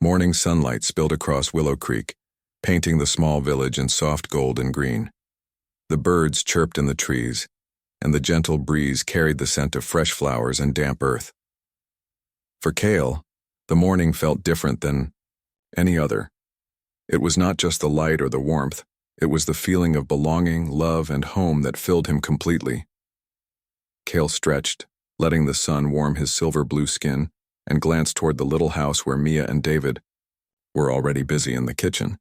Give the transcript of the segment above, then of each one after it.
Morning sunlight spilled across Willow Creek, painting the small village in soft gold and green. The birds chirped in the trees, and the gentle breeze carried the scent of fresh flowers and damp earth. For Cale, the morning felt different than any other. It was not just the light or the warmth, it was the feeling of belonging, love, and home that filled him completely. Cale stretched, letting the sun warm his silver-blue skin, and glanced toward the little house where Mia and David were already busy in the kitchen.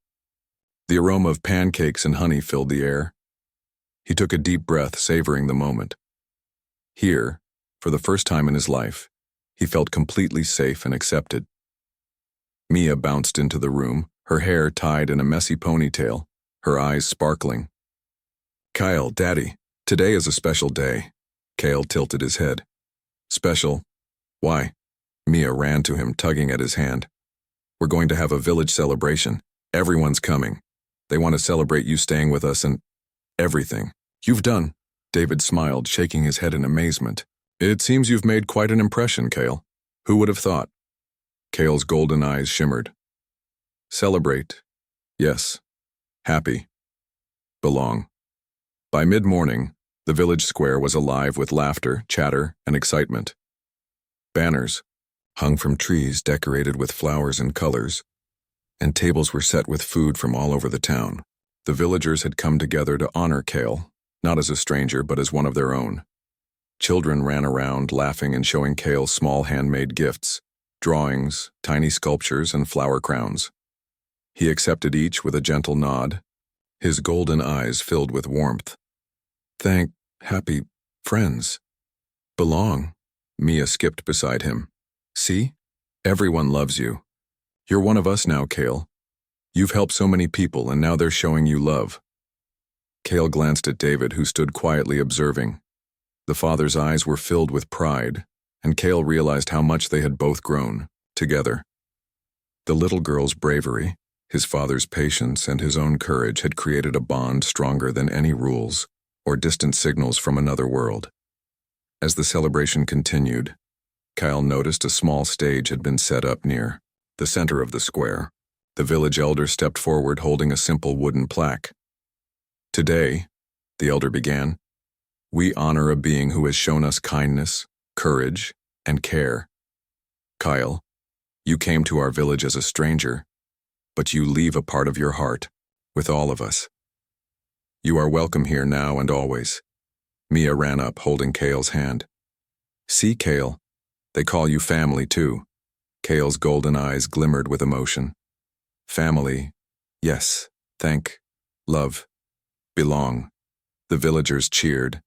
The aroma of pancakes and honey filled the air. He took a deep breath, savoring the moment. Here, for the first time in his life, he felt completely safe and accepted. Mia bounced into the room, her hair tied in a messy ponytail, her eyes sparkling. "Kyle, Daddy, today is a special day." Cale tilted his head. "Special? Why?" Mia ran to him, tugging at his hand. "We're going to have a village celebration. Everyone's coming. They want to celebrate you staying with us and everything you've done." David smiled, shaking his head in amazement. "It seems you've made quite an impression, Cale. Who would have thought?" Cale's golden eyes shimmered. "Celebrate. Yes. Happy. Belong." By mid-morning, the village square was alive with laughter, chatter, and excitement. Banners hung from trees decorated with flowers and colors, and tables were set with food from all over the town. The villagers had come together to honor Cale, not as a stranger but as one of their own. Children ran around, laughing and showing Cale small handmade gifts, drawings, tiny sculptures, and flower crowns. He accepted each with a gentle nod, his golden eyes filled with warmth. Happy friends. Belong." Mia skipped beside him. "See? Everyone loves you. You're one of us now, Cale. You've helped so many people, and now they're showing you love." Cale glanced at David, who stood quietly observing. The father's eyes were filled with pride, and Cale realized how much they had both grown, together. The little girl's bravery, his father's patience, and his own courage had created a bond stronger than any rules or distant signals from another world. As the celebration continued, Kyle noticed a small stage had been set up near the center of the square. The village elder stepped forward holding a simple wooden plaque. "Today," the elder began, "we honor a being who has shown us kindness, courage, and care. Kyle, you came to our village as a stranger, but you leave a part of your heart with all of us. You are welcome here now and always." Mia ran up, holding Cale's hand. "See, Cale, they call you family too." Cale's golden eyes glimmered with emotion. "Family, yes, love, belong." The villagers cheered,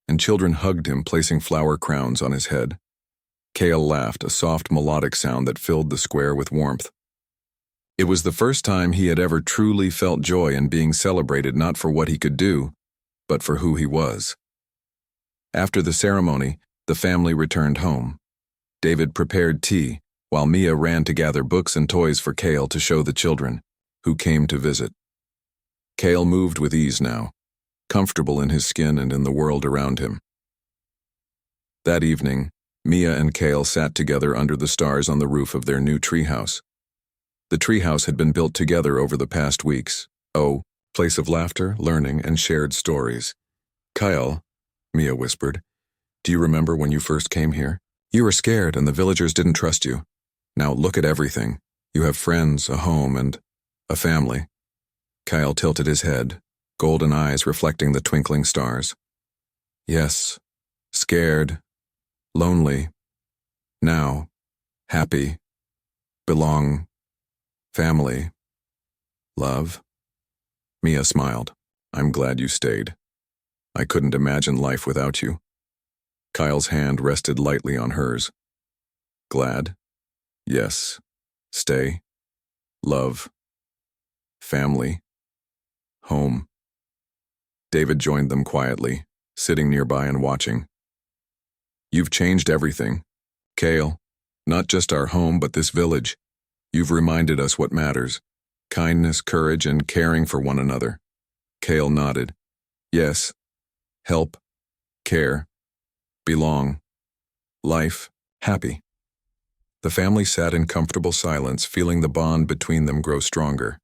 and children hugged him, placing flower crowns on his head. Cale laughed, a soft melodic sound that filled the square with warmth. It was the first time he had ever truly felt joy in being celebrated, not for what he could do, but for who he was. After the ceremony, the family returned home. David prepared tea, while Mia ran to gather books and toys for Cale to show the children, who came to visit. Cale moved with ease now, comfortable in his skin and in the world around him. That evening, Mia and Cale sat together under the stars on the roof of their new treehouse. The treehouse had been built together over the past weeks. Oh, place of laughter, learning, and shared stories. "Kyle," Mia whispered, "do you remember when you first came here? You were scared and the villagers didn't trust you. Now look at everything. You have friends, a home, and a family." Kyle tilted his head, golden eyes reflecting the twinkling stars. "Yes, scared, lonely. Now, happy, belong, family, love." Mia smiled. "I'm glad you stayed. I couldn't imagine life without you." Kyle's hand rested lightly on hers. "Glad? Yes. Stay. Love. Family. Home." David joined them quietly, sitting nearby and watching. "You've changed everything, Cale. Not just our home, but this village. You've reminded us what matters. Kindness, courage, and caring for one another." Cale nodded. "Yes. Help. Care. Belong. Life. Happy." The family sat in comfortable silence, feeling the bond between them grow stronger.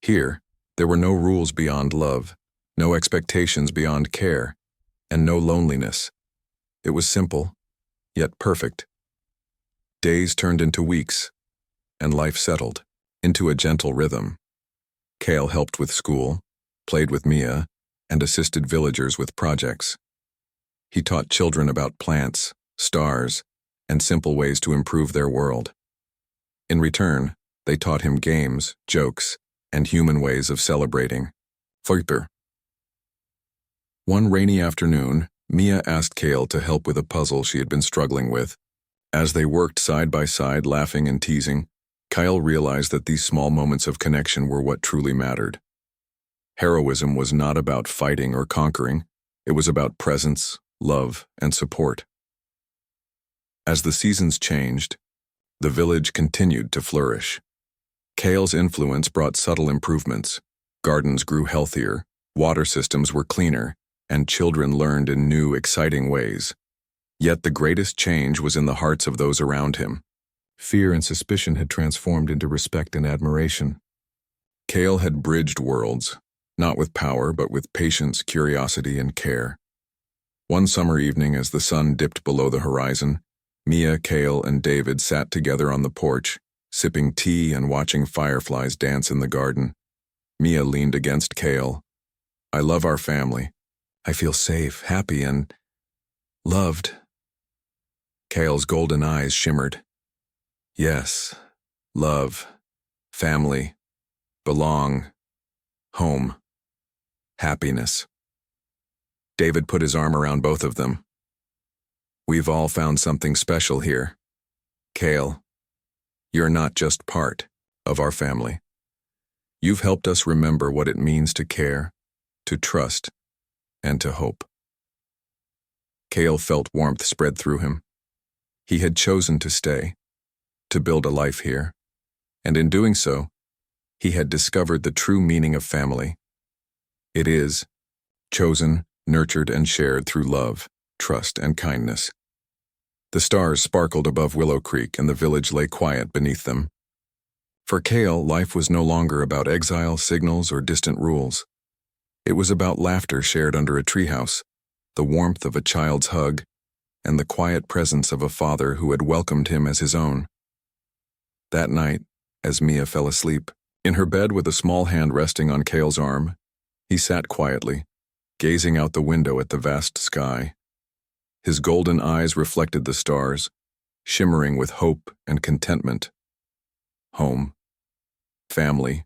Here, there were no rules beyond love, no expectations beyond care, and no loneliness. It was simple, yet perfect. Days turned into weeks, and life settled into a gentle rhythm. Kale helped with school, played with Mia, and assisted villagers with projects. He taught children about plants, stars, and simple ways to improve their world. In return, they taught him games, jokes, and human ways of celebrating. Feuper. One rainy afternoon, Mia asked Kale to help with a puzzle she had been struggling with. As they worked side by side, laughing and teasing, Kyle realized that these small moments of connection were what truly mattered. Heroism was not about fighting or conquering. It was about presence, love, and support. As the seasons changed, the village continued to flourish. Kale's influence brought subtle improvements. Gardens grew healthier, water systems were cleaner, and children learned in new, exciting ways. Yet the greatest change was in the hearts of those around him. Fear and suspicion had transformed into respect and admiration. Kale had bridged worlds, not with power, but with patience, curiosity, and care. One summer evening, as the sun dipped below the horizon, Mia, Kale, and David sat together on the porch, sipping tea and watching fireflies dance in the garden. Mia leaned against Kale. "I love our family. I feel safe, happy, and loved." Kale's golden eyes shimmered. Yes, love, family, belong, home, happiness. David put his arm around both of them. "We've all found something special here. Kale, you're not just part of our family. You've helped us remember what it means to care, to trust, and to hope." Kale felt warmth spread through him. He had chosen to stay, to build a life here, and in doing so, he had discovered the true meaning of family. It is chosen, nurtured, and shared through love, trust, and kindness. The stars sparkled above Willow Creek, and the village lay quiet beneath them. For Kale, life was no longer about exile, signals, or distant rules. It was about laughter shared under a treehouse, the warmth of a child's hug, and the quiet presence of a father who had welcomed him as his own. That night, as Mia fell asleep, in her bed with a small hand resting on Kale's arm, he sat quietly, gazing out the window at the vast sky. His golden eyes reflected the stars, shimmering with hope and contentment. Home, family,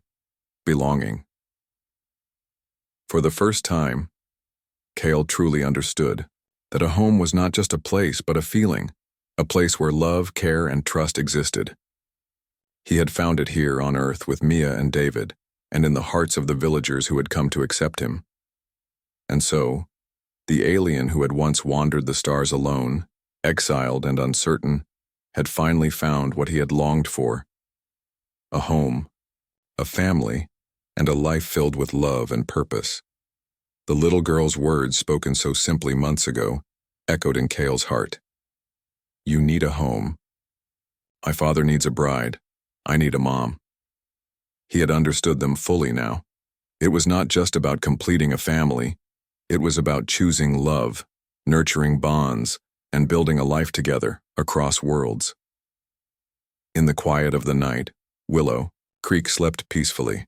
belonging. For the first time, Kale truly understood that a home was not just a place but a feeling, a place where love, care, and trust existed. He had found it here on Earth with Mia and David, and in the hearts of the villagers who had come to accept him. And so, the alien who had once wandered the stars alone, exiled and uncertain, had finally found what he had longed for: a home, a family, and a life filled with love and purpose. The little girl's words, spoken so simply months ago, echoed in Kale's heart. "You need a home. My father needs a bride. I need a mom." He had understood them fully now. It was not just about completing a family. It was about choosing love, nurturing bonds, and building a life together across worlds. In the quiet of the night, Willow Creek slept peacefully.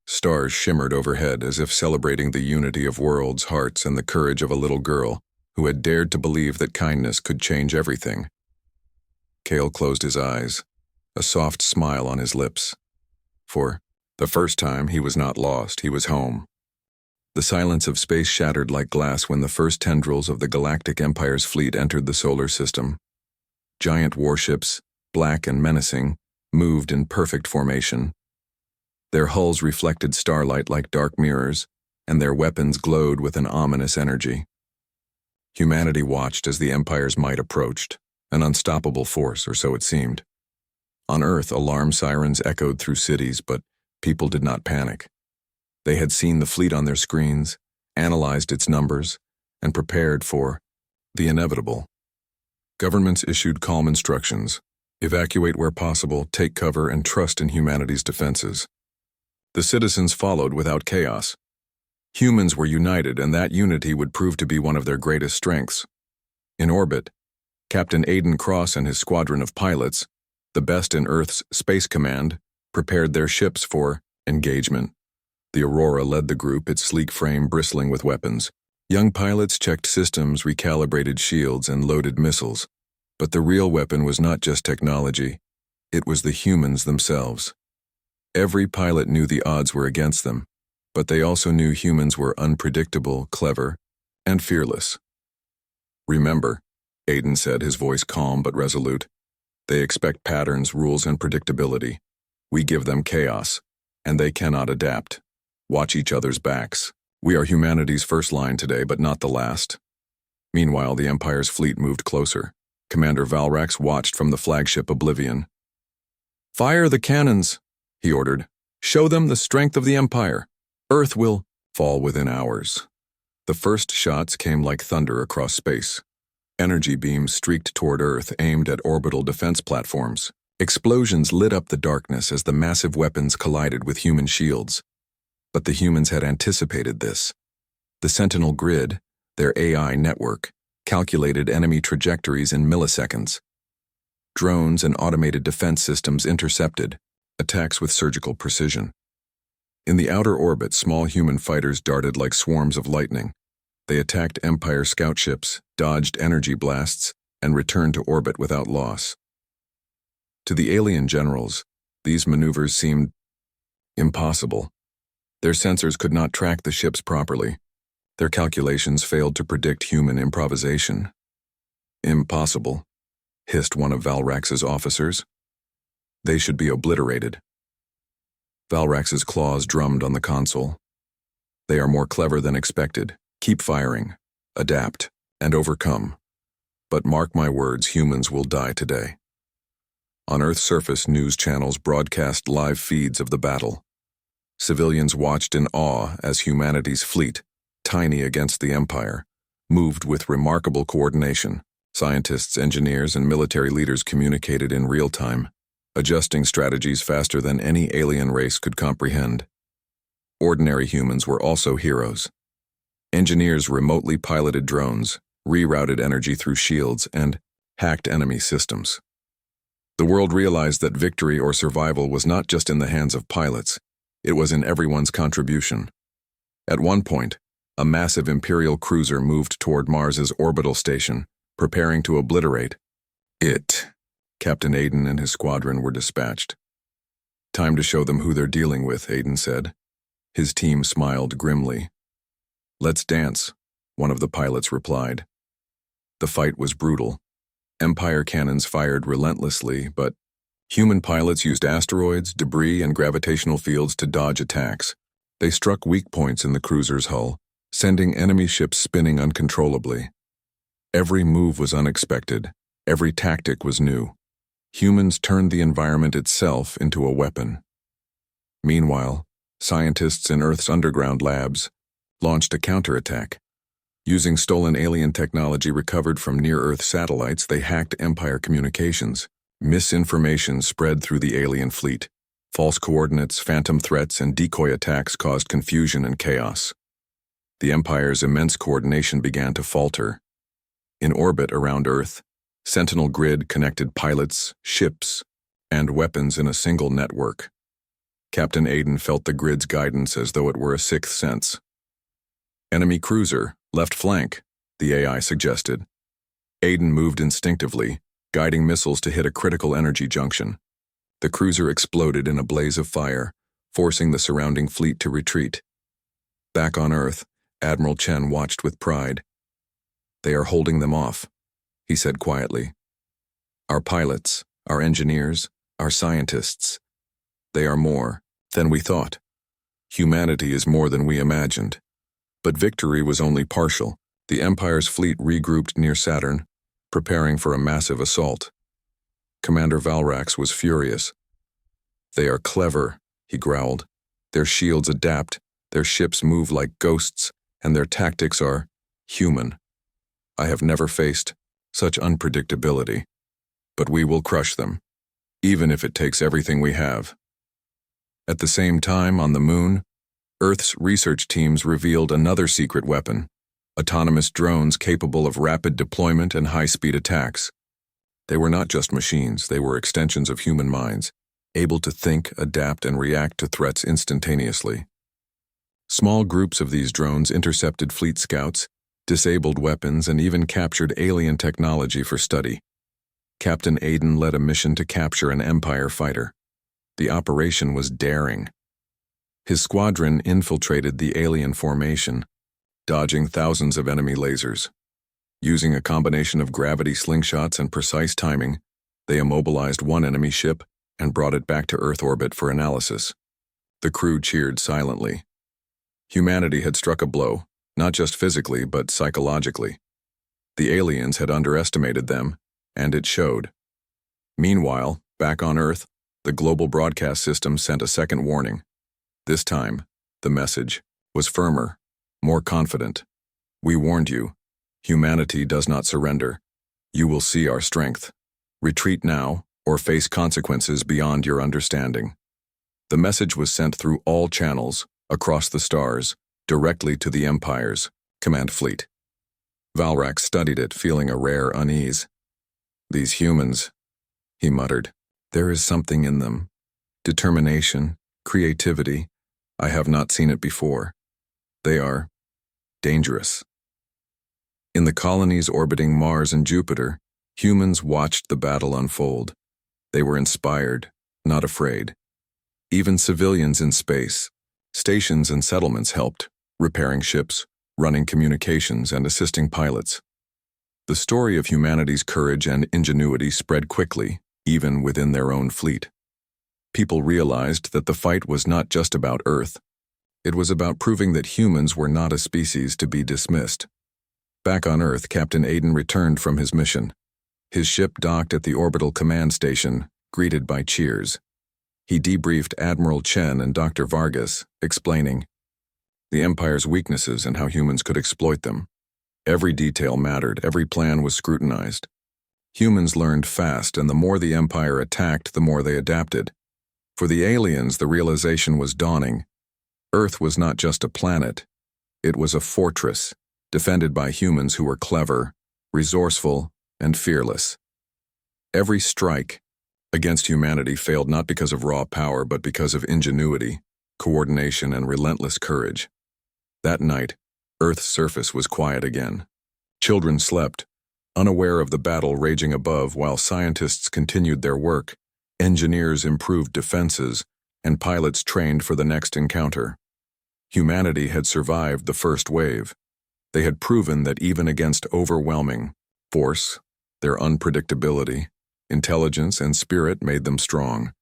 Stars shimmered overhead as if celebrating the unity of worlds, hearts, and the courage of a little girl who had dared to believe that kindness could change everything. Kale closed his eyes, a soft smile on his lips. For the first time, he was not lost, he was home. The silence of space shattered like glass when the first tendrils of the Galactic Empire's fleet entered the solar system. Giant warships, black and menacing, moved in perfect formation. Their hulls reflected starlight like dark mirrors, and their weapons glowed with an ominous energy. Humanity watched as the Empire's might approached, an unstoppable force, or so it seemed. On Earth, alarm sirens echoed through cities, but people did not panic. They had seen the fleet on their screens, analyzed its numbers, and prepared for the inevitable. Governments issued calm instructions: Evacuate where possible, take cover, and trust in humanity's defenses. The citizens followed without chaos. Humans were united, and that unity would prove to be one of their greatest strengths. In orbit, Captain Aidan Cross and his squadron of pilots, the best in Earth's Space Command, prepared their ships for engagement. The Aurora led the group, its sleek frame bristling with weapons. Young pilots checked systems, recalibrated shields, and loaded missiles. But the real weapon was not just technology. It was the humans themselves. Every pilot knew the odds were against them, but they also knew humans were unpredictable, clever, and fearless. "Remember," Aidan said, his voice calm but resolute, "they expect patterns, rules, and predictability. We give them chaos, and they cannot adapt. Watch each other's backs. We are humanity's first line today, but not the last." Meanwhile, the Empire's fleet moved closer. Commander Valrax watched from the flagship Oblivion. "Fire the cannons," he ordered. "Show them the strength of the Empire. Earth will fall within hours." The first shots came like thunder across space. Energy beams streaked toward Earth, aimed at orbital defense platforms. Explosions lit up the darkness as the massive weapons collided with human shields. But the humans had anticipated this. The Sentinel Grid, their AI network, calculated enemy trajectories in milliseconds. Drones and automated defense systems intercepted attacks with surgical precision. In the outer orbit, small human fighters darted like swarms of lightning. They attacked Empire scout ships, dodged energy blasts, and returned to orbit without loss. To the alien generals, these maneuvers seemed impossible. Their sensors could not track the ships properly. Their calculations failed to predict human improvisation. "Impossible," hissed one of Valrax's officers. "They should be obliterated." Valrax's claws drummed on the console. "They are more clever than expected. Keep firing, adapt, and overcome. But mark my words, humans will die today." On Earth's surface, news channels broadcast live feeds of the battle. Civilians watched in awe as humanity's fleet, tiny against the Empire, moved with remarkable coordination. Scientists, engineers, and military leaders communicated in real time, adjusting strategies faster than any alien race could comprehend. Ordinary humans were also heroes. Engineers remotely piloted drones, rerouted energy through shields, and hacked enemy systems. The world realized that victory or survival was not just in the hands of pilots, it was in everyone's contribution. At one point, a massive Imperial cruiser moved toward Mars's orbital station, preparing to obliterate it. Captain Aidan and his squadron were dispatched. "Time to show them who they're dealing with," Aidan said. His team smiled grimly. "Let's dance," one of the pilots replied. The fight was brutal. Empire cannons fired relentlessly, but human pilots used asteroids, debris, and gravitational fields to dodge attacks. They struck weak points in the cruiser's hull, sending enemy ships spinning uncontrollably. Every move was unexpected. Every tactic was new. Humans turned the environment itself into a weapon. Meanwhile, scientists in Earth's underground labs launched a counterattack. Using stolen alien technology recovered from near-Earth satellites, they hacked Empire communications. Misinformation spread through the alien fleet. False coordinates, phantom threats, and decoy attacks caused confusion and chaos. The Empire's immense coordination began to falter. In orbit around Earth, Sentinel Grid connected pilots, ships, and weapons in a single network. Captain Aidan felt the grid's guidance as though it were a sixth sense. "Enemy cruiser, left flank," the AI suggested. Aidan moved instinctively, guiding missiles to hit a critical energy junction. The cruiser exploded in a blaze of fire, forcing the surrounding fleet to retreat. Back on Earth, Admiral Chen watched with pride. "They are holding them off," he said quietly. "Our pilots, our engineers, our scientists. They are more than we thought. Humanity is more than we imagined." But victory was only partial. The Empire's fleet regrouped near Saturn, preparing for a massive assault. Commander Valrax was furious. "They are clever," he growled. "Their shields adapt, their ships move like ghosts, and their tactics are human. I have never faced such unpredictability. But we will crush them." even if it takes everything we have. At the same time, on the Moon, Earth's research teams revealed another secret weapon: autonomous drones capable of rapid deployment and high-speed attacks. They were not just machines, they were extensions of human minds, able to think, adapt, and react to threats instantaneously. Small groups of these drones intercepted fleet scouts, disabled weapons, and even captured alien technology for study. Captain Aiden led a mission to capture an Empire fighter. The operation was daring. His squadron infiltrated the alien formation, dodging thousands of enemy lasers. Using a combination of gravity slingshots and precise timing, they immobilized one enemy ship and brought it back to Earth orbit for analysis. The crew cheered silently. Humanity had struck a blow, not just physically but psychologically. The aliens had underestimated them, and it showed. Meanwhile, back on Earth, the global broadcast system sent a second warning. This time, the message was firmer, more confident. We warned you. Humanity does not surrender. You will see our strength. Retreat now, or face consequences beyond your understanding. The message was sent through all channels, across the stars, directly to the Empire's command fleet. Valrak studied it, feeling a rare unease. These humans, he muttered. There is something in them. Determination, creativity. I have not seen it before. They are dangerous. In the colonies orbiting Mars and Jupiter, humans watched the battle unfold. They were inspired, not afraid. Even civilians in space, stations and settlements helped, repairing ships, running communications, and assisting pilots. The story of humanity's courage and ingenuity spread quickly, even within their own fleet. People realized that the fight was not just about Earth. It was about proving that humans were not a species to be dismissed. Back on Earth, Captain Aiden returned from his mission. His ship docked at the orbital command station, greeted by cheers. He debriefed Admiral Chen and Dr. Vargas, explaining the Empire's weaknesses and how humans could exploit them. Every detail mattered, every plan was scrutinized. Humans learned fast, and the more the Empire attacked, the more they adapted. For the aliens, the realization was dawning. Earth was not just a planet. It was a fortress, defended by humans who were clever, resourceful, and fearless. Every strike against humanity failed not because of raw power, but because of ingenuity, coordination, and relentless courage. That night, Earth's surface was quiet again. Children slept, unaware of the battle raging above, while scientists continued their work, engineers improved defenses, and pilots trained for the next encounter. Humanity had survived the first wave. They had proven that even against overwhelming force, their unpredictability, intelligence, and spirit made them strong.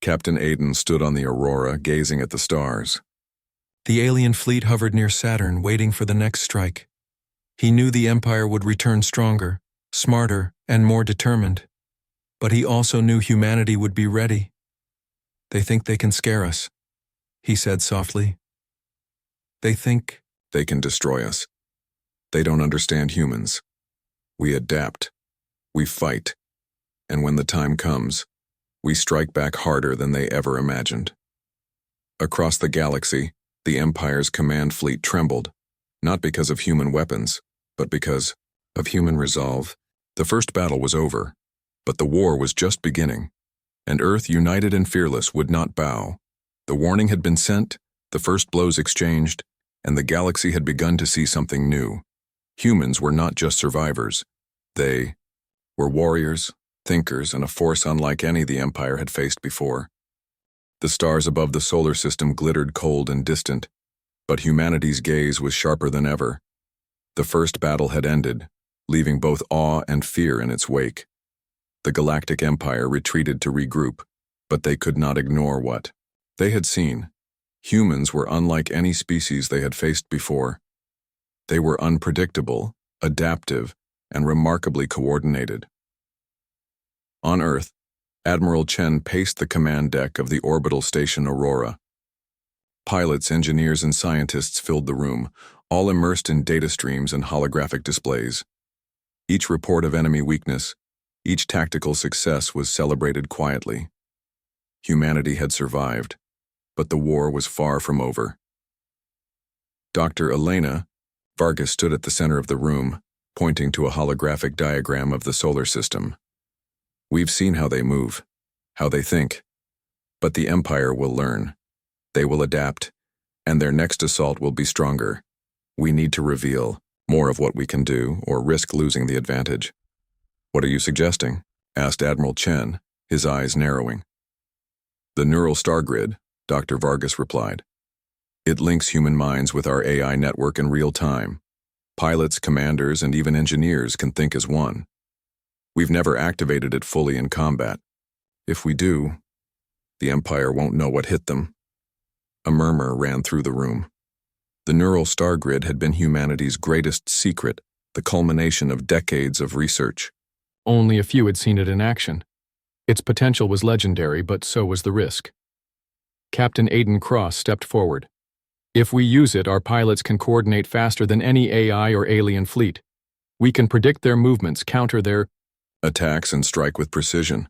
Captain Aiden stood on the Aurora, gazing at the stars. The alien fleet hovered near Saturn, waiting for the next strike. He knew the Empire would return stronger, smarter, and more determined. But he also knew humanity would be ready. They think they can scare us, he said softly. They think they can destroy us. They don't understand humans. We adapt. We fight. And when the time comes, we strike back harder than they ever imagined. Across the galaxy, the Empire's command fleet trembled, not because of human weapons, but because of human resolve. The first battle was over, but the war was just beginning, and Earth, united and fearless, would not bow. The warning had been sent, the first blows exchanged, and the galaxy had begun to see something new. Humans were not just survivors. They were warriors, thinkers, and a force unlike any the Empire had faced before. The stars above the solar system glittered cold and distant, but humanity's gaze was sharper than ever. The first battle had ended, leaving both awe and fear in its wake. The Galactic Empire retreated to regroup, but they could not ignore what they had seen. Humans were unlike any species they had faced before. They were unpredictable, adaptive, and remarkably coordinated. On Earth, Admiral Chen paced the command deck of the orbital station Aurora. Pilots, engineers, and scientists filled the room, all immersed in data streams and holographic displays. Each report of enemy weakness, Each tactical success was celebrated quietly. Humanity had survived, but the war was far from over. Dr. Elena Vargas stood at the center of the room, pointing to a holographic diagram of the solar system. We've seen how they move, how they think. But the Empire will learn. They will adapt, and their next assault will be stronger. We need to reveal more of what we can do or risk losing the advantage. What are you suggesting? Asked Admiral Chen, his eyes narrowing. The neural star grid, Dr. Vargas replied. It links human minds with our AI network in real time. Pilots, commanders, and even engineers can think as one. We've never activated it fully in combat. If we do, the Empire won't know what hit them. A murmur ran through the room. The neural star grid had been humanity's greatest secret, the culmination of decades of research. Only a few had seen it in action. Its potential was legendary, but so was the risk. Captain Aiden Cross stepped forward. If we use it, our pilots can coordinate faster than any AI or alien fleet. We can predict their movements, counter their attacks, and strike with precision.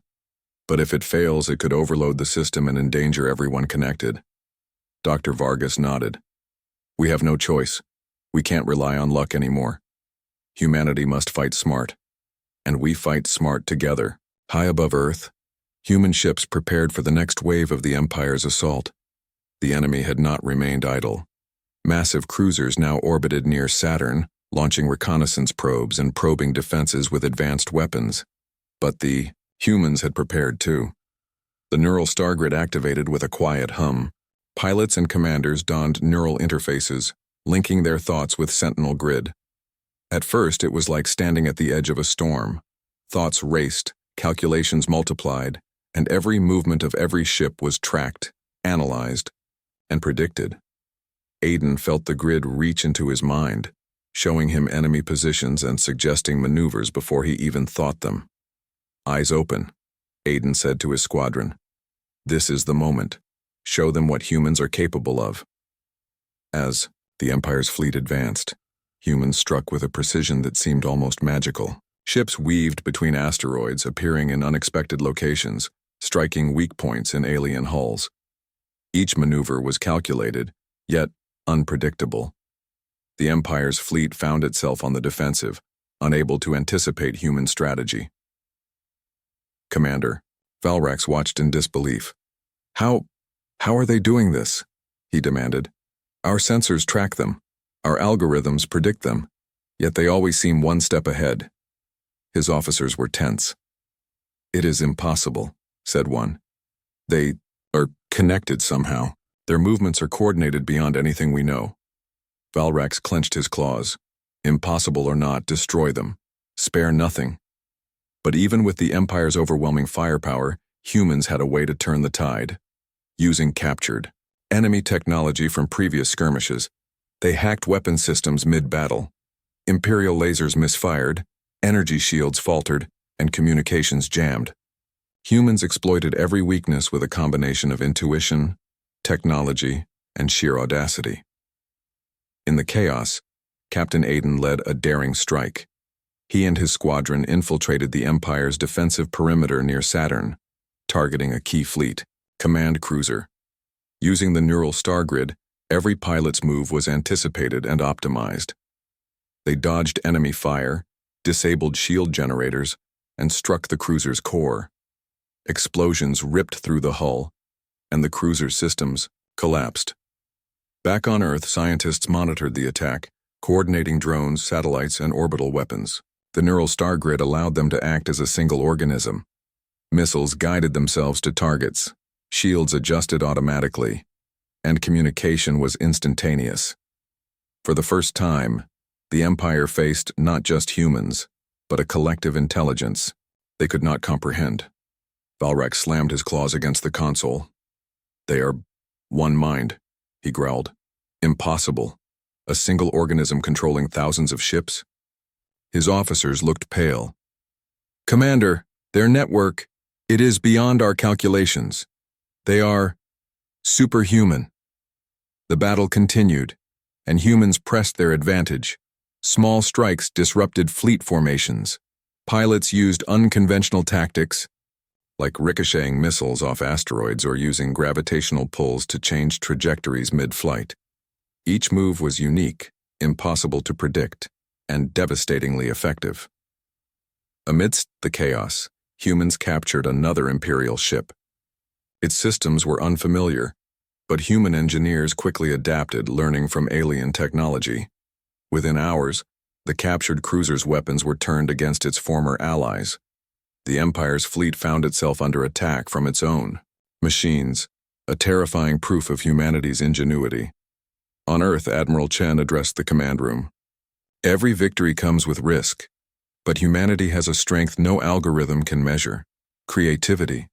But if it fails, it could overload the system and endanger everyone connected. Dr. Vargas nodded. We have no choice. We can't rely on luck anymore. Humanity must fight smart. And we fight smart together. High above Earth, human ships prepared for the next wave of the Empire's assault. The enemy had not remained idle. Massive cruisers now orbited near Saturn, launching reconnaissance probes and probing defenses with advanced weapons. But the humans had prepared too. The neural star grid activated with a quiet hum. Pilots and commanders donned neural interfaces, linking their thoughts with Sentinel grid. At first, it was like standing at the edge of a storm. Thoughts raced, calculations multiplied, and every movement of every ship was tracked, analyzed, and predicted. Aiden felt the grid reach into his mind, showing him enemy positions and suggesting maneuvers before he even thought them. Eyes open, Aiden said to his squadron. This is the moment. Show them what humans are capable of. As the Empire's fleet advanced, humans struck with a precision that seemed almost magical. Ships weaved between asteroids, appearing in unexpected locations, striking weak points in alien hulls. Each maneuver was calculated, yet unpredictable. The Empire's fleet found itself on the defensive, unable to anticipate human strategy. Commander, Valrax watched in disbelief. How are they doing this? He demanded. Our sensors track them. Our algorithms predict them. Yet they always seem one step ahead. His officers were tense. It is impossible, said one. They are connected somehow. Their movements are coordinated beyond anything we know. Valrax clenched his claws. Impossible or not, destroy them. Spare nothing. But even with the Empire's overwhelming firepower, humans had a way to turn the tide. Using captured enemy technology from previous skirmishes, they hacked weapon systems mid-battle. Imperial lasers misfired, energy shields faltered, and communications jammed. Humans exploited every weakness with a combination of intuition, technology, and sheer audacity. In the chaos, Captain Aiden led a daring strike. He and his squadron infiltrated the Empire's defensive perimeter near Saturn, targeting a key fleet, command cruiser. Using the neural star grid, every pilot's move was anticipated and optimized. They dodged enemy fire, disabled shield generators, and struck the cruiser's core. Explosions ripped through the hull, and the cruiser's systems collapsed. Back on Earth, scientists monitored the attack, coordinating drones, satellites, and orbital weapons. The neural star grid allowed them to act as a single organism. Missiles guided themselves to targets, shields adjusted automatically, and communication was instantaneous. For the first time, the Empire faced not just humans, but a collective intelligence they could not comprehend. Valrax slammed his claws against the console. They are one mind, he growled. Impossible. A single organism controlling thousands of ships? His officers looked pale. Commander, their network, it is beyond our calculations. They are superhuman. The battle continued, and humans pressed their advantage. Small strikes disrupted fleet formations. Pilots used unconventional tactics, like ricocheting missiles off asteroids or using gravitational pulls to change trajectories mid-flight. Each move was unique, impossible to predict, and devastatingly effective. Amidst the chaos, humans captured another Imperial ship. Its systems were unfamiliar, but human engineers quickly adapted, learning from alien technology. Within hours, the captured cruiser's weapons were turned against its former allies. The Empire's fleet found itself under attack from its own machines, a terrifying proof of humanity's ingenuity. On Earth, Admiral Chen addressed the command room. Every victory comes with risk, but humanity has a strength no algorithm can measure: creativity.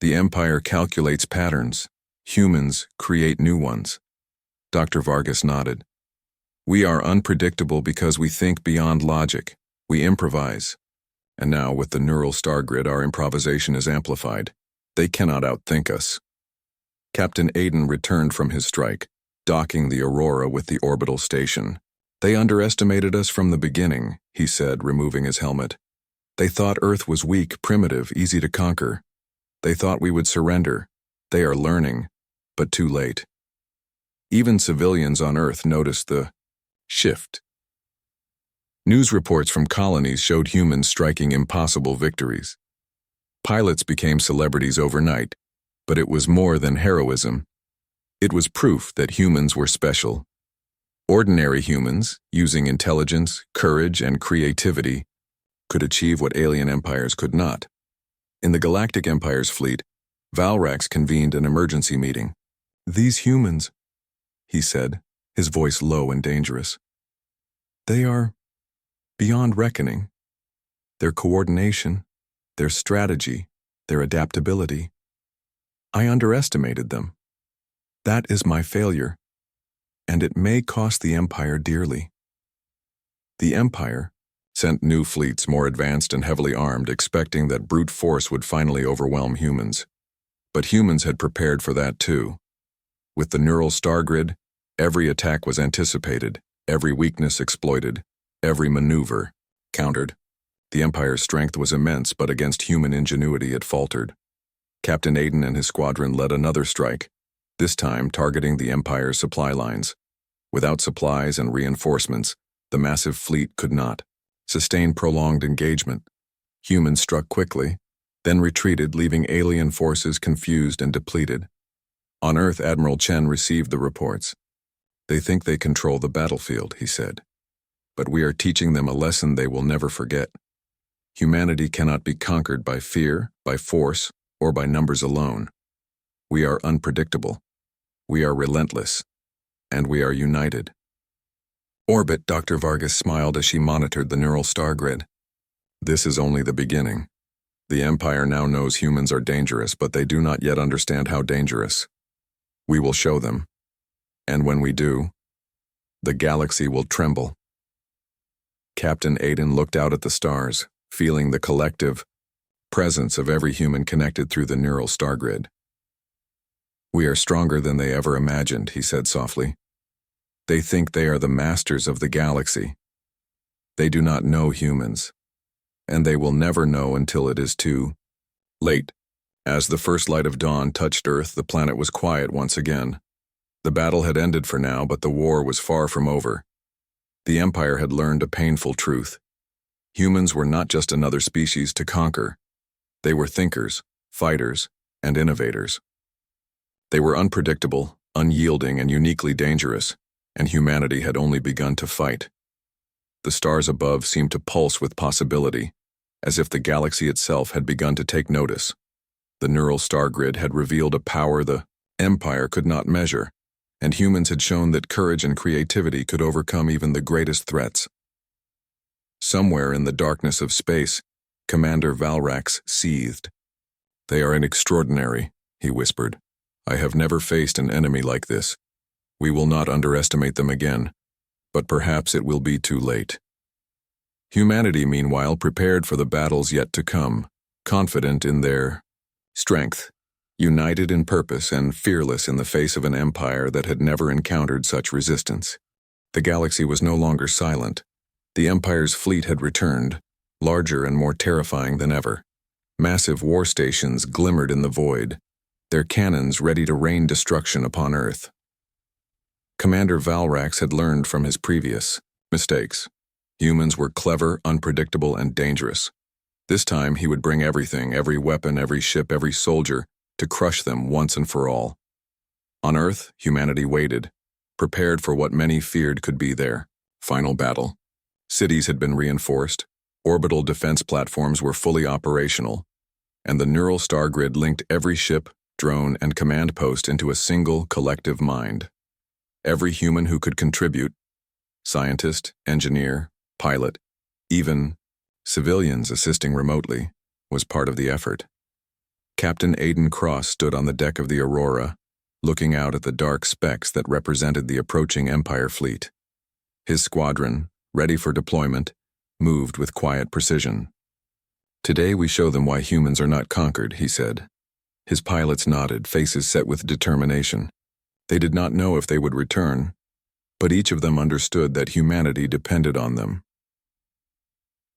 The Empire calculates patterns. Humans create new ones. Dr. Vargas nodded. We are unpredictable because we think beyond logic. We improvise. And now, with the neural star grid, our improvisation is amplified. They cannot outthink us. Captain Aiden returned from his strike, docking the Aurora with the orbital station. They underestimated us from the beginning, he said, removing his helmet. They thought Earth was weak, primitive, easy to conquer. They thought we would surrender. They are learning, but too late. Even civilians on Earth noticed the shift. News reports from colonies showed humans striking impossible victories. Pilots became celebrities overnight, but it was more than heroism. It was proof that humans were special. Ordinary humans, using intelligence, courage, and creativity, could achieve what alien empires could not. In the Galactic Empire's fleet, Valrax convened an emergency meeting. These humans, he said, his voice low and dangerous. They are beyond reckoning. Their coordination, their strategy, their adaptability. I underestimated them. That is my failure, and it may cost the Empire dearly. The Empire sent new fleets, more advanced and heavily armed, expecting that brute force would finally overwhelm humans. But humans had prepared for that too. With the neural star grid, every attack was anticipated, every weakness exploited, every maneuver countered. The Empire's strength was immense, but against human ingenuity it faltered. Captain Aiden and his squadron led another strike, this time targeting the Empire's supply lines. Without supplies and reinforcements, the massive fleet could not sustain prolonged engagement. Humans struck quickly, then retreated, leaving alien forces confused and depleted. On Earth, Admiral Chen received the reports. They think they control the battlefield, he said. But we are teaching them a lesson they will never forget. Humanity cannot be conquered by fear, by force, or by numbers alone. We are unpredictable. We are relentless. And we are united. Orbit, Dr. Vargas smiled as she monitored the neural star grid. This is only the beginning. The Empire now knows humans are dangerous, but they do not yet understand how dangerous. We will show them. And when we do, the galaxy will tremble. Captain Aiden looked out at the stars, feeling the collective presence of every human connected through the neural star grid. We are stronger than they ever imagined, he said softly. They think they are the masters of the galaxy. They do not know humans, and they will never know until it is too late. As the first light of dawn touched Earth, the planet was quiet once again. The battle had ended for now, but the war was far from over. The Empire had learned a painful truth. Humans were not just another species to conquer. They were thinkers, fighters, and innovators. They were unpredictable, unyielding, and uniquely dangerous, and humanity had only begun to fight. The stars above seemed to pulse with possibility, as if the galaxy itself had begun to take notice. The neural star grid had revealed a power the Empire could not measure, and humans had shown that courage and creativity could overcome even the greatest threats. Somewhere in the darkness of space, Commander Valrax seethed. They are extraordinary, he whispered. I have never faced an enemy like this. We will not underestimate them again, but perhaps it will be too late. Humanity, meanwhile, prepared for the battles yet to come, confident in their strength, united in purpose and fearless in the face of an empire that had never encountered such resistance. The galaxy was no longer silent. The Empire's fleet had returned, larger and more terrifying than ever. Massive war stations glimmered in the void, their cannons ready to rain destruction upon Earth. Commander Valrax had learned from his previous mistakes. Humans were clever, unpredictable, and dangerous. This time he would bring everything, every weapon, every ship, every soldier, to crush them once and for all. On Earth, humanity waited, prepared for what many feared could be their final battle. Cities had been reinforced, orbital defense platforms were fully operational, and the neural star grid linked every ship, drone, and command post into a single collective mind. Every human who could contribute, scientist, engineer, pilot, even civilians assisting remotely, was part of the effort. Captain Aiden Cross stood on the deck of the Aurora, looking out at the dark specks that represented the approaching Empire fleet. His squadron, ready for deployment, moved with quiet precision. "Today we show them why humans are not conquered," he said. His pilots nodded, faces set with determination. They did not know if they would return, but each of them understood that humanity depended on them.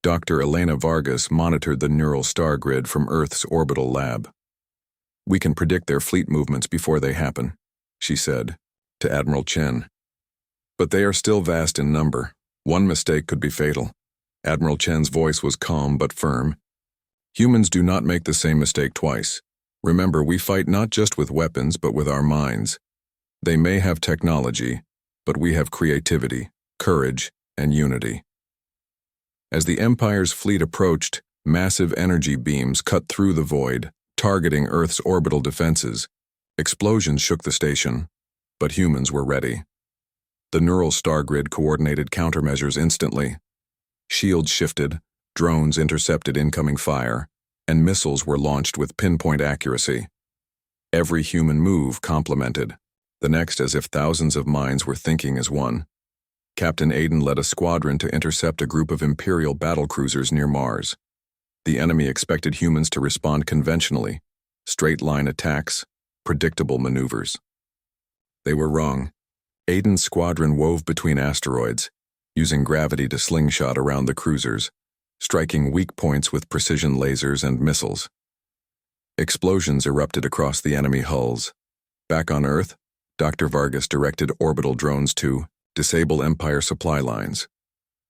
Dr. Elena Vargas monitored the neural star grid from Earth's orbital lab. "We can predict their fleet movements before they happen," she said, to Admiral Chen. "But they are still vast in number. One mistake could be fatal." Admiral Chen's voice was calm but firm. "Humans do not make the same mistake twice. Remember, we fight not just with weapons but with our minds. They may have technology, but we have creativity, courage, and unity." As the Empire's fleet approached, massive energy beams cut through the void, targeting Earth's orbital defenses. Explosions shook the station, but humans were ready. The neural star grid coordinated countermeasures instantly. Shields shifted, drones intercepted incoming fire, and missiles were launched with pinpoint accuracy. Every human move complemented, the next as if thousands of minds were thinking as one. Captain Aiden led a squadron to intercept a group of Imperial battlecruisers near Mars. The enemy expected humans to respond conventionally, straight-line attacks, predictable maneuvers. They were wrong. Aiden's squadron wove between asteroids, using gravity to slingshot around the cruisers, striking weak points with precision lasers and missiles. Explosions erupted across the enemy hulls. Back on Earth, Dr. Vargas directed orbital drones to disable Empire supply lines.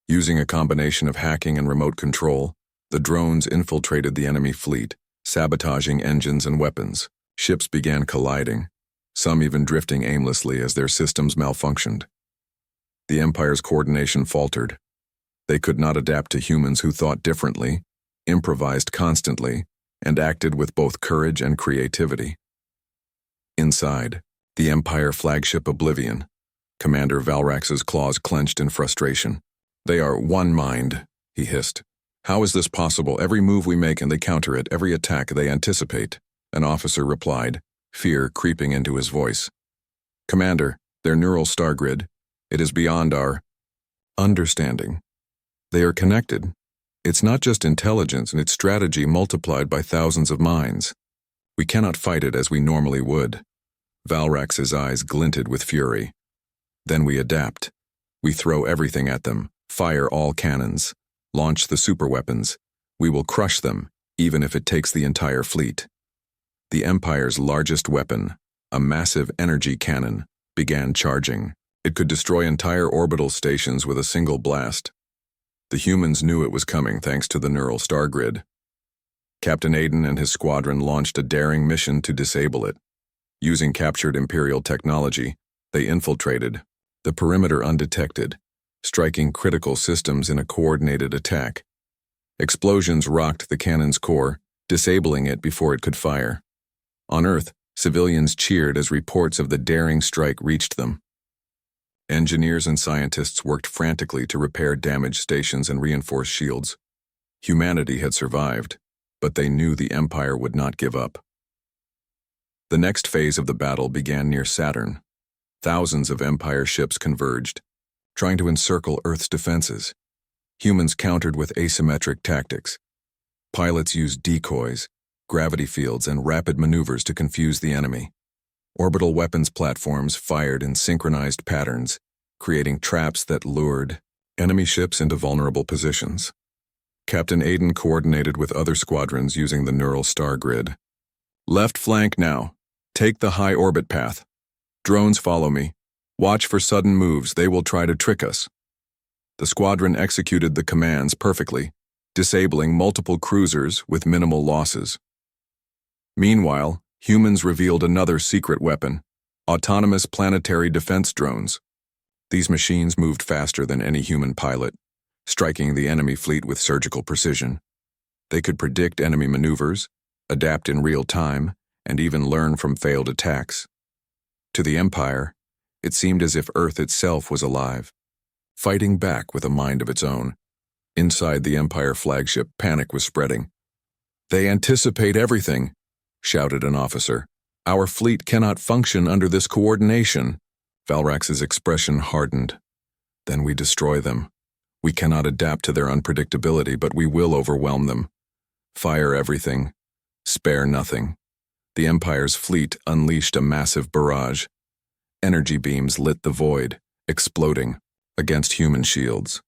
Using a combination of hacking and remote control, the drones infiltrated the enemy fleet, sabotaging engines and weapons. Ships began colliding, some even drifting aimlessly as their systems malfunctioned. The Empire's coordination faltered. They could not adapt to humans who thought differently, improvised constantly, and acted with both courage and creativity. Inside, the Empire flagship Oblivion, Commander Valrax's claws clenched in frustration. "They are one mind," he hissed. "How is this possible? Every move we make and they counter it, every attack they anticipate." An officer replied, fear creeping into his voice. "Commander, their neural star grid, it is beyond our understanding. They are connected. It's not just intelligence, and it's strategy multiplied by thousands of minds. We cannot fight it as we normally would." Valrax's eyes glinted with fury. "Then we adapt. We throw everything at them, fire all cannons, launch the superweapons. We will crush them, even if it takes the entire fleet." The Empire's largest weapon, a massive energy cannon, began charging. It could destroy entire orbital stations with a single blast. The humans knew it was coming thanks to the neural star grid. Captain Aiden and his squadron launched a daring mission to disable it. Using captured Imperial technology, they infiltrated the perimeter undetected, striking critical systems in a coordinated attack. Explosions rocked the cannon's core, disabling it before it could fire. On Earth, civilians cheered as reports of the daring strike reached them. Engineers and scientists worked frantically to repair damaged stations and reinforce shields. Humanity had survived, but they knew the Empire would not give up. The next phase of the battle began near Saturn. Thousands of Empire ships converged, trying to encircle Earth's defenses. Humans countered with asymmetric tactics. Pilots used decoys, gravity fields, and rapid maneuvers to confuse the enemy. Orbital weapons platforms fired in synchronized patterns, creating traps that lured enemy ships into vulnerable positions. Captain Aiden coordinated with other squadrons using the neural star grid. Left flank now. Take the high orbit path. Drones follow me. Watch for sudden moves, they will try to trick us. The squadron executed the commands perfectly, disabling multiple cruisers with minimal losses. Meanwhile, humans revealed another secret weapon, autonomous planetary defense drones. These machines moved faster than any human pilot, striking the enemy fleet with surgical precision. They could predict enemy maneuvers, adapt in real time, and even learn from failed attacks. To the Empire, it seemed as if Earth itself was alive, fighting back with a mind of its own. Inside the Empire flagship, panic was spreading. "They anticipate everything," shouted an officer. "Our fleet cannot function under this coordination." Valrax's expression hardened. "Then we destroy them. We cannot adapt to their unpredictability, but we will overwhelm them. Fire everything. Spare nothing." The Empire's fleet unleashed a massive barrage. Energy beams lit the void, exploding against human shields.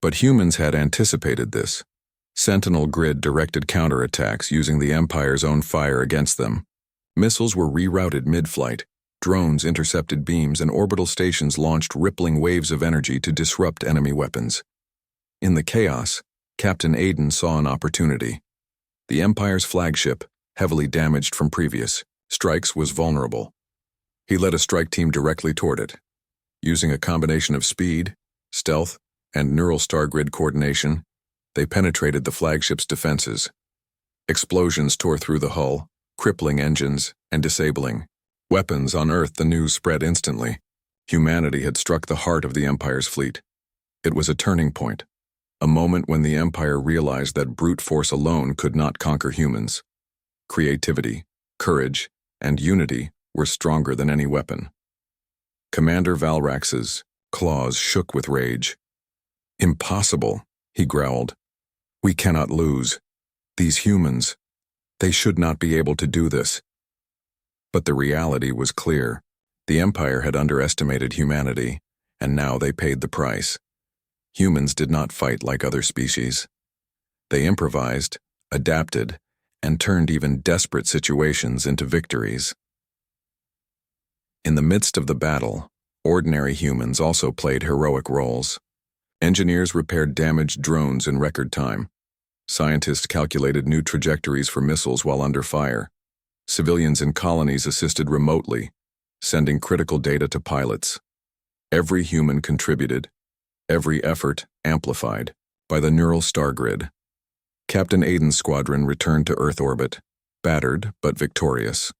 But humans had anticipated this. Sentinel grid directed counterattacks using the Empire's own fire against them. Missiles were rerouted mid-flight, drones intercepted beams, and orbital stations launched rippling waves of energy to disrupt enemy weapons. In the chaos, Captain Aiden saw an opportunity. The Empire's flagship, heavily damaged from previous strikes, was vulnerable. He led a strike team directly toward it. Using a combination of speed, stealth, and neural star grid coordination, they penetrated the flagship's defenses. Explosions tore through the hull, crippling engines and disabling weapons. On Earth, the news spread instantly. Humanity had struck the heart of the Empire's fleet. It was a turning point, a moment when the Empire realized that brute force alone could not conquer humans. Creativity, courage, and unity were stronger than any weapon. Commander Valrax's claws shook with rage. "Impossible," he growled. "We cannot lose. These humans, they should not be able to do this." But the reality was clear. The Empire had underestimated humanity, and now they paid the price. Humans did not fight like other species. They improvised, adapted, and turned even desperate situations into victories. In the midst of the battle, ordinary humans also played heroic roles. Engineers repaired damaged drones in record time. Scientists calculated new trajectories for missiles while under fire. Civilians in colonies assisted remotely, sending critical data to pilots. Every human contributed, every effort amplified by the neural star grid. Captain Aiden's squadron returned to Earth orbit, battered but victorious.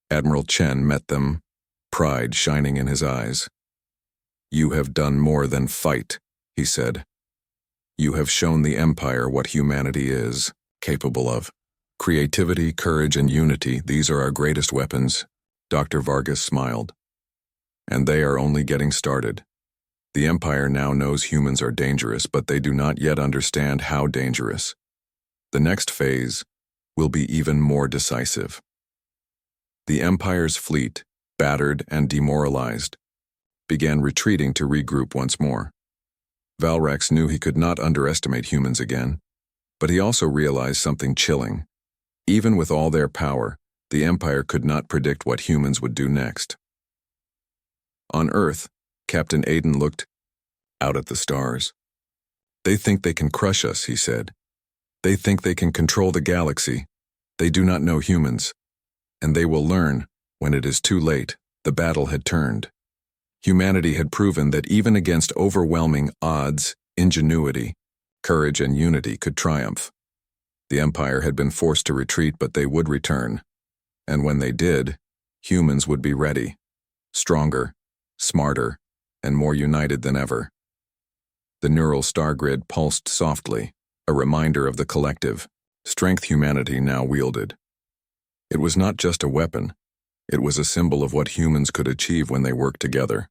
Admiral Chen met them, pride shining in his eyes. "You have done more than fight," he said. "You have shown the Empire what humanity is capable of. Creativity, courage, and unity, these are our greatest weapons." Dr. Vargas smiled. "And they are only getting started. The Empire now knows humans are dangerous, but they do not yet understand how dangerous. The next phase will be even more decisive." The Empire's fleet, battered and demoralized, began retreating to regroup once more. Valrax knew he could not underestimate humans again, but he also realized something chilling. Even with all their power, the Empire could not predict what humans would do next. On Earth, Captain Aiden looked out at the stars. "They think they can crush us," he said. "They think they can control the galaxy. They do not know humans. And they will learn, when it is too late, the battle had turned. Humanity had proven that even against overwhelming odds, ingenuity, courage, and unity could triumph. The Empire had been forced to retreat, but they would return. And when they did, humans would be ready, stronger, smarter, and more united than ever. The neural star grid pulsed softly, a reminder of the collective strength humanity now wielded. It was not just a weapon. It was a symbol of what humans could achieve when they worked together.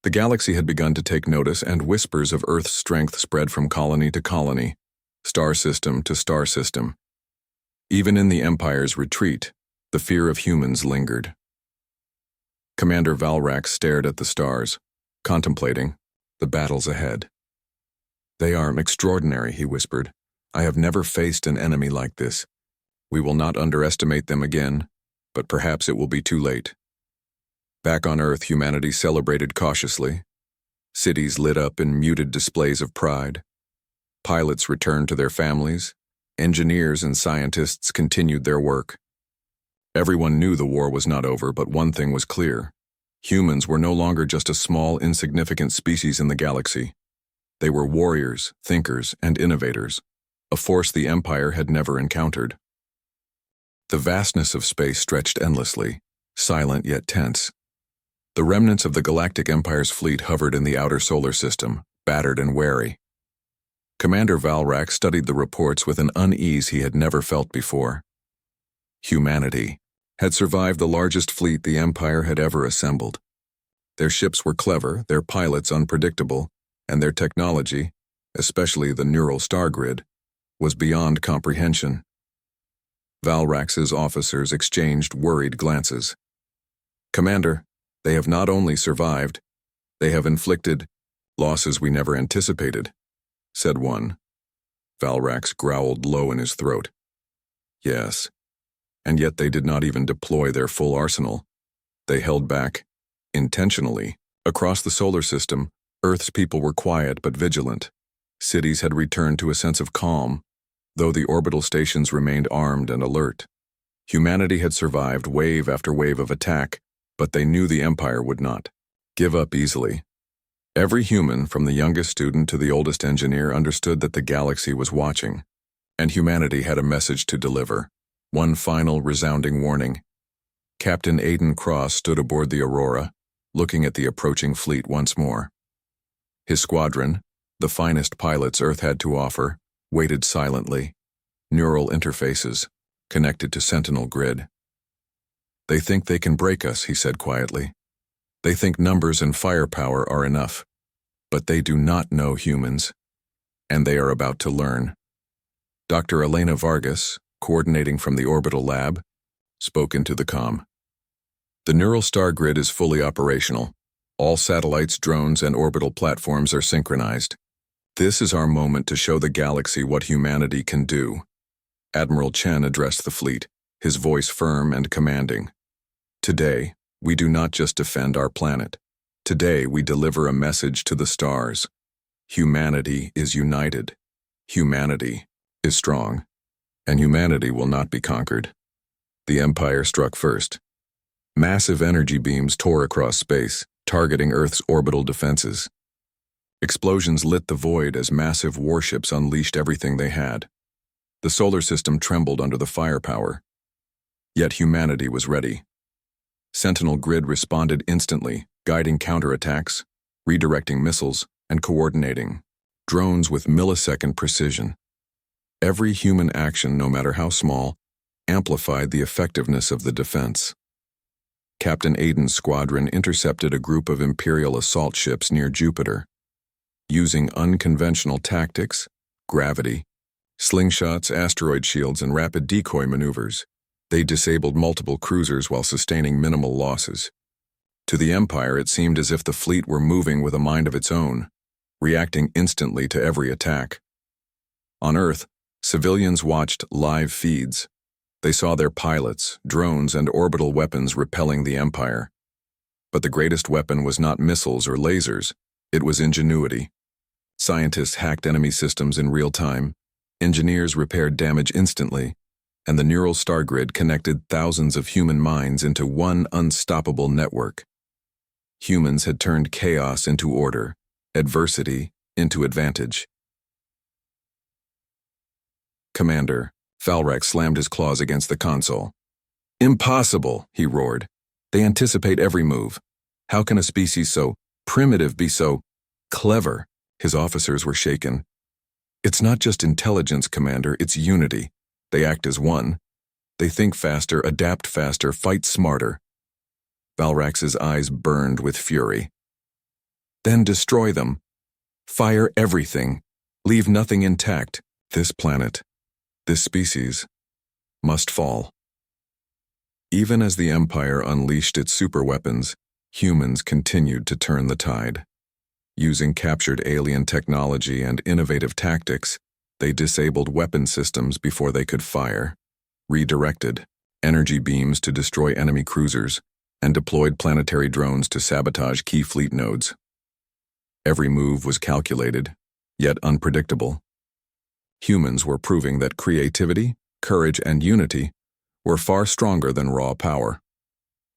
The galaxy had begun to take notice, and whispers of Earth's strength spread from colony to colony, star system to star system. Even in the Empire's retreat, the fear of humans lingered. Commander Valrax stared at the stars, contemplating the battles ahead. They are extraordinary, he whispered. I have never faced an enemy like this. We will not underestimate them again, but perhaps it will be too late. Back on Earth, humanity celebrated cautiously. Cities lit up in muted displays of pride. Pilots returned to their families. Engineers and scientists continued their work. Everyone knew the war was not over, but one thing was clear. Humans were no longer just a small, insignificant species in the galaxy. They were warriors, thinkers, and innovators, a force the Empire had never encountered. The vastness of space stretched endlessly, silent yet tense. The remnants of the Galactic Empire's fleet hovered in the outer solar system, battered and wary. Commander Valrak studied the reports with an unease he had never felt before. Humanity had survived the largest fleet the Empire had ever assembled. Their ships were clever, their pilots unpredictable, and their technology, especially the neural star grid, was beyond comprehension. Valrax's officers exchanged worried glances. Commander, they have not only survived, they have inflicted losses we never anticipated, said one. Valrax growled low in his throat. Yes, and yet they did not even deploy their full arsenal. They held back, intentionally. Across the solar system, Earth's people were quiet but vigilant. Cities had returned to a sense of calm, though the orbital stations remained armed and alert. Humanity had survived wave after wave of attack, but they knew the Empire would not give up easily. Every human, from the youngest student to the oldest engineer, understood that the galaxy was watching, and humanity had a message to deliver. One final resounding warning. Captain Aiden Cross stood aboard the Aurora, looking at the approaching fleet once more. His squadron, the finest pilots Earth had to offer, waited silently, neural interfaces, connected to Sentinel grid. They think they can break us, he said quietly. They think numbers and firepower are enough, but they do not know humans, and they are about to learn. Dr. Elena Vargas, coordinating from the orbital lab, spoke into the comm. The neural star grid is fully operational. All satellites, drones, and orbital platforms are synchronized. This is our moment to show the galaxy what humanity can do. Admiral Chen addressed the fleet, his voice firm and commanding. Today, we do not just defend our planet. Today, we deliver a message to the stars. Humanity is united. Humanity is strong. And humanity will not be conquered. The Empire struck first. Massive energy beams tore across space, targeting Earth's orbital defenses. Explosions lit the void as massive warships unleashed everything they had. The solar system trembled under the firepower. Yet humanity was ready. Sentinel grid responded instantly, guiding counterattacks, redirecting missiles, and coordinating drones with millisecond precision. Every human action, no matter how small, amplified the effectiveness of the defense. Captain Aiden's squadron intercepted a group of Imperial assault ships near Jupiter. Using unconventional tactics, gravity, slingshots, asteroid shields, and rapid decoy maneuvers, they disabled multiple cruisers while sustaining minimal losses. To the Empire, it seemed as if the fleet were moving with a mind of its own, reacting instantly to every attack. On Earth, civilians watched live feeds. They saw their pilots, drones, and orbital weapons repelling the Empire. But the greatest weapon was not missiles or lasers, it was ingenuity. Scientists hacked enemy systems in real time, engineers repaired damage instantly, and the neural star grid connected thousands of human minds into one unstoppable network. Humans had turned chaos into order, adversity into advantage. Commander, Valrak slammed his claws against the console. Impossible, he roared. They anticipate every move. How can a species so primitive be so clever? His officers were shaken. It's not just intelligence, Commander, it's unity. They act as one. They think faster, adapt faster, fight smarter. Valrax's eyes burned with fury. Then destroy them. Fire everything. Leave nothing intact. This planet, this species, must fall. Even as the Empire unleashed its superweapons, humans continued to turn the tide. Using captured alien technology and innovative tactics, they disabled weapon systems before they could fire, redirected energy beams to destroy enemy cruisers, and deployed planetary drones to sabotage key fleet nodes. Every move was calculated, yet unpredictable. Humans were proving that creativity, courage, and unity were far stronger than raw power.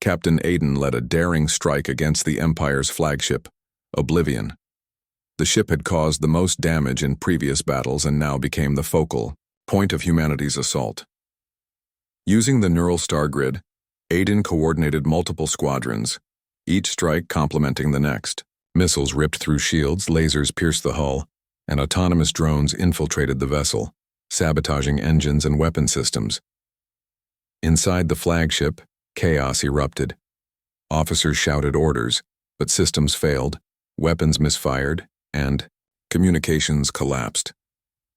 Captain Aiden led a daring strike against the Empire's flagship, Oblivion. The ship had caused the most damage in previous battles and now became the focal point of humanity's assault. Using the neural star grid, Aiden coordinated multiple squadrons, each strike complementing the next. Missiles ripped through shields, lasers pierced the hull, and autonomous drones infiltrated the vessel, sabotaging engines and weapon systems. Inside the flagship, chaos erupted. Officers shouted orders, but systems failed, weapons misfired, and communications collapsed.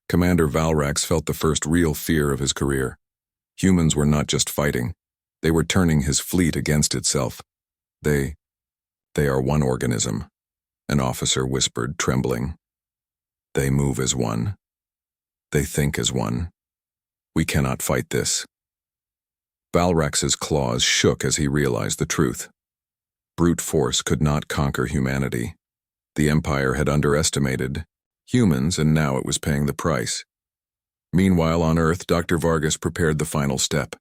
Commander Valrax felt the first real fear of his career. Humans were not just fighting, they were turning his fleet against itself. They are one organism, an officer whispered, trembling. They move as one. They think as one. We cannot fight this. Valrax's claws shook as he realized the truth. Brute force could not conquer humanity. The Empire had underestimated humans, and now it was paying the price. Meanwhile, on Earth, Dr. Vargas prepared the final step.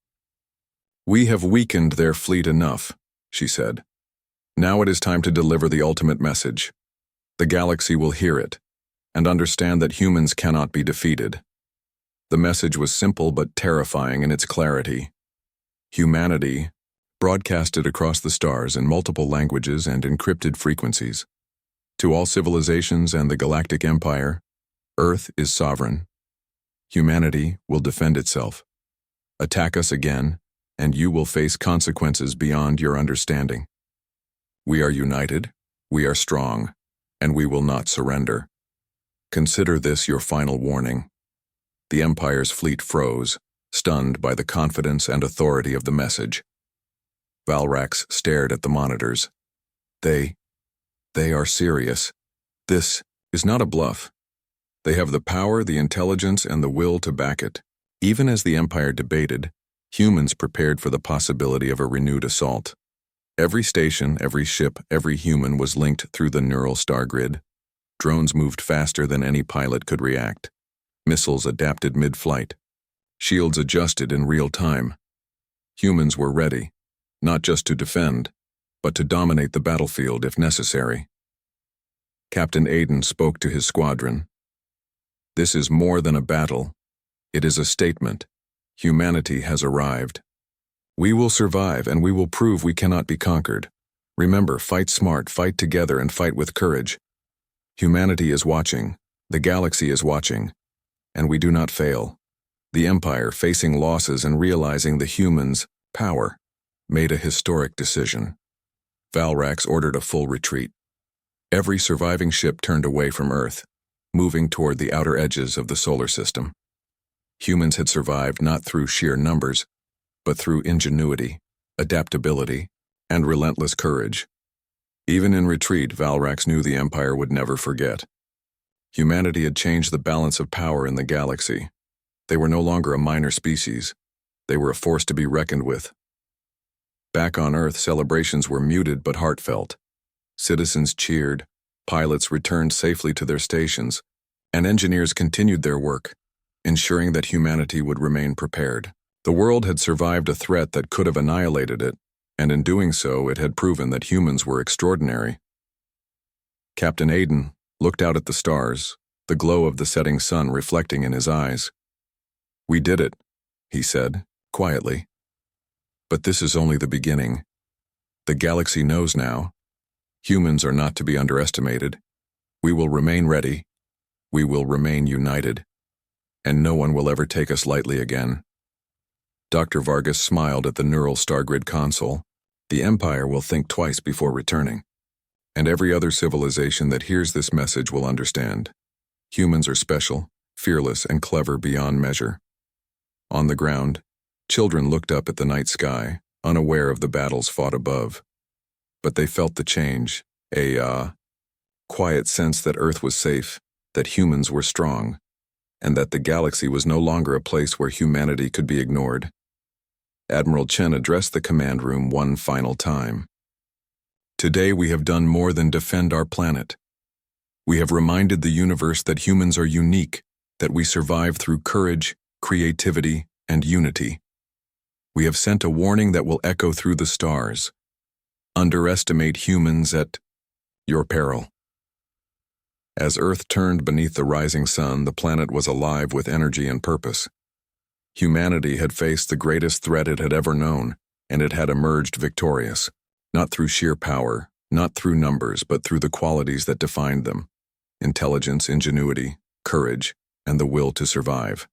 "We have weakened their fleet enough," she said. "Now it is time to deliver the ultimate message. The galaxy will hear it, and understand that humans cannot be defeated." The message was simple but terrifying in its clarity. Humanity, broadcasted across the stars in multiple languages and encrypted frequencies. To all civilizations and the Galactic Empire, Earth is sovereign. Humanity will defend itself. Attack us again, and you will face consequences beyond your understanding. We are united, we are strong, and we will not surrender. Consider this your final warning. The Empire's fleet froze, stunned by the confidence and authority of the message. Valrax stared at the monitors. They are serious. This is not a bluff. They have the power, the intelligence, and the will to back it. Even as the Empire debated, humans prepared for the possibility of a renewed assault. Every station, every ship, every human was linked through the neural star grid. Drones moved faster than any pilot could react. Missiles adapted mid-flight. Shields adjusted in real time. Humans were ready, not just to defend, but to dominate the battlefield if necessary. Captain Aiden spoke to his squadron. "This is more than a battle. It is a statement. Humanity has arrived. We will survive, and we will prove we cannot be conquered. Remember, fight smart, fight together, and fight with courage. Humanity is watching, the galaxy is watching, and we do not fail." The Empire, facing losses and realizing the humans' power, made a historic decision. Valrax ordered a full retreat. Every surviving ship turned away from Earth, moving toward the outer edges of the solar system. Humans had survived not through sheer numbers, but through ingenuity, adaptability, and relentless courage. Even in retreat, Valrax knew the Empire would never forget. Humanity had changed the balance of power in the galaxy. They were no longer a minor species. They were a force to be reckoned with. Back on Earth, celebrations were muted but heartfelt. Citizens cheered, pilots returned safely to their stations, and engineers continued their work, ensuring that humanity would remain prepared. The world had survived a threat that could have annihilated it, and in doing so, it had proven that humans were extraordinary. Captain Aiden looked out at the stars, the glow of the setting sun reflecting in his eyes. "We did it," he said, quietly. "But this is only the beginning. The galaxy knows now. Humans are not to be underestimated. We will remain ready. We will remain united. And no one will ever take us lightly again." Dr. Vargas smiled at the neural stargrid console. "The Empire will think twice before returning. And every other civilization that hears this message will understand. Humans are special, fearless, and clever beyond measure." On the ground, children looked up at the night sky, unaware of the battles fought above. But they felt the change, a quiet sense that Earth was safe, that humans were strong, and that the galaxy was no longer a place where humanity could be ignored. Admiral Chen addressed the command room one final time. Today we have done more than defend our planet. We have reminded the universe that humans are unique, that we survive through courage, creativity, and unity. We have sent a warning that will echo through the stars. Underestimate humans at your peril. As Earth turned beneath the rising sun, the planet was alive with energy and purpose. Humanity had faced the greatest threat it had ever known, and it had emerged victorious, not through sheer power, not through numbers, but through the qualities that defined them: intelligence, ingenuity, courage, and the will to survive.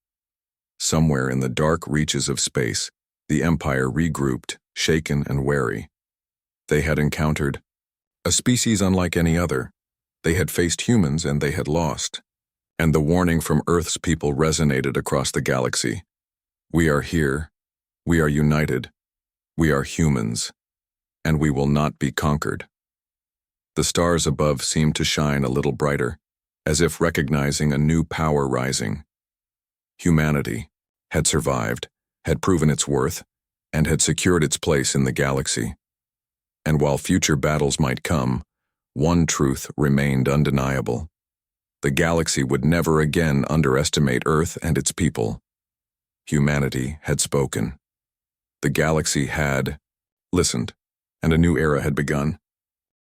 Somewhere in the dark reaches of space, the Empire regrouped, shaken and wary. They had encountered a species unlike any other. They had faced humans and they had lost. And the warning from Earth's people resonated across the galaxy. We are here. We are united. We are humans. And we will not be conquered. The stars above seemed to shine a little brighter, as if recognizing a new power rising. Humanity had survived, had proven its worth, and had secured its place in the galaxy. And while future battles might come, one truth remained undeniable. The galaxy would never again underestimate Earth and its people. Humanity had spoken. The galaxy had listened, and a new era had begun.